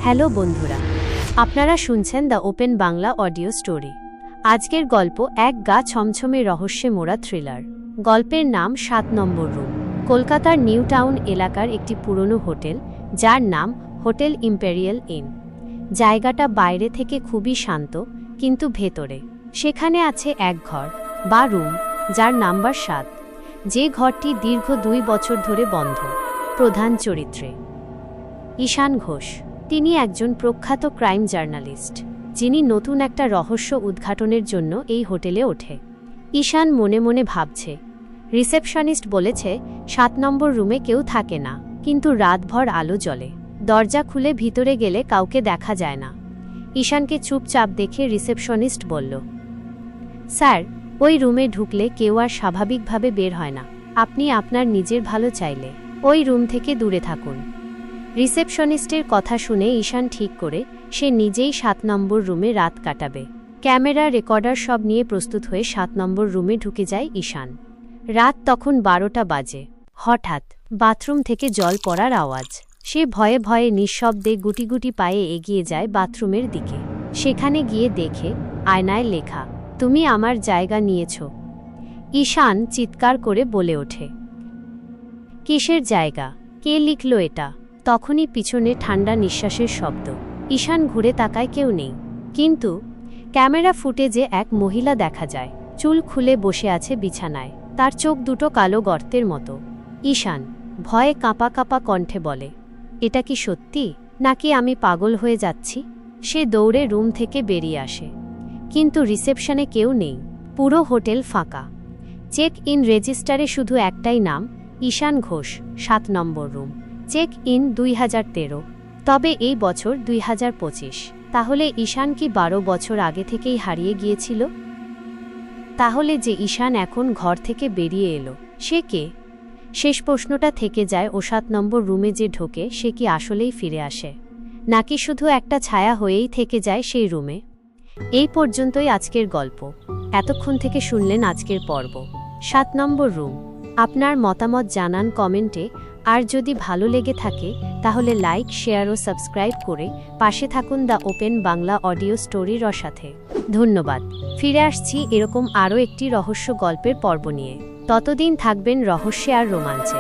Hello বন্ধুরা, আপনারা শুনছেন the open Bangla audio story. আজকের গল্প এক গা ছমছমে রহস্যে মোড়া থ্রিলার। গল্পের নাম ৭ নম্বর রুম। কলকাতার নিউ টাউন এলাকার একটি পুরনো হোটেল, যার নাম হোটেল ইম্পেরিয়াল ইন। জায়গাটা বাইরে থেকে খুবই শান্ত, কিন্তু ভেতরে সেখানে আছে এক ঘর বা রুম, যার নাম্বার ৭, যে ঘরটি দীর্ঘ ২ বছর ধরে বন্ধ। প্রধান চরিত্রে ঈশান ঘোষ। তিনি একজন প্রখ্যাত ক্রাইম জার্নালিস্ট, যিনি নতুন একটা রহস্য উদ্ঘাটনের জন্য এই হোটেলে ওঠে। ঈশান মনে মনে ভাবছে, রিসেপশনিস্ট বলেছে ৭ নম্বর রুমে কেউ থাকে না, কিন্তু রাতভর আলো জ্বলে। দরজা খুলে ভিতরে গেলে কাউকে দেখা যায় না। ঈশানকে চুপচাপ দেখে রিসেপশনিস্ট বলল, স্যার, ওই রুমে ঢুকলে কেউ আর স্বাভাবিকভাবে বের হয় না। আপনি আপনার নিজের ভালো চাইলে ওই রুম থেকে দূরে থাকুন। রিসেপশনিস্টের কথা শুনে ঈশান ঠিক করে সে নিজেই ৭ নম্বর রুমে রাত কাটাবে। ক্যামেরা, রেকর্ডার সব নিয়ে প্রস্তুত হয়ে ৭ নম্বর রুমে ঢুকে যায় ঈশান। রাত তখন ১২টা বাজে। হঠাৎ বাথরুম থেকে জল পড়ার আওয়াজ। সে ভয়ে ভয়ে নিঃশব্দে গুটি গুটি পায়ে এগিয়ে যায় বাথরুমের দিকে। সেখানে গিয়ে দেখে আয়নায় লেখা, তুমি আমার জায়গা নিয়েছ। ঈশান চিৎকার করে বলে ওঠে, কিসের জায়গা? কে লিখল এটা? তখনই পিছনে ঠান্ডা নিঃশ্বাসের শব্দ। ঈশান ঘুরে তাকায়, কেউ নেই, কিন্তু ক্যামেরা ফুটেজে এক মহিলা দেখা যায়। চুল খুলে বসে আছে বিছানায়, তার চোখ দুটো কালো গর্তের মতো। ঈশান ভয়ে কাঁপা কাঁপা কণ্ঠে বলে, এটা কি সত্যি, নাকি আমি পাগল হয়ে যাচ্ছি? সে দৌড়ে রুম থেকে বেরিয়ে আসে, কিন্তু রিসেপশনে কেউ নেই। পুরো হোটেল ফাঁকা। চেক ইন রেজিস্টারে শুধু একটাই নাম, ঈশান ঘোষ, ৭ নম্বর রুম। Check in ২০১৩। তবে এই বছর ২০২৫। তাহলে ঈশান কি ১২ বছর আগে থেকেই হারিয়ে গিয়েছিল? তাহলে যে ঈশান এখন ঘর থেকে বেরিয়ে এলো, সে কে? শেষ প্রশ্নটা থেকে যায়, ও ৭ নম্বর রুমে যে ঢোকে সে কি আসলেই ফিরে আসে, নাকি শুধু একটা ছায়া হয়েই থেকে যায় সেই রুমে? এই পর্যন্তই আজকের গল্প। এতক্ষণ থেকে শুনলেন আজকের পর্ব ৭ নম্বর রুম। আপনার মতামত জানান কমেন্টে। আর যদি ভালো লেগে থাকে তাহলে লাইক, শেয়ার ও সাবস্ক্রাইব করে পাশে থাকুন দ্য ওপেন বাংলা অডিও স্টোরির সাথে। ধন্যবাদ। ফিরে আসছি এরকম আরও একটি রহস্য গল্পের পর্ব নিয়ে। ততদিন থাকবেন রহস্যে আর রোমাঞ্চে।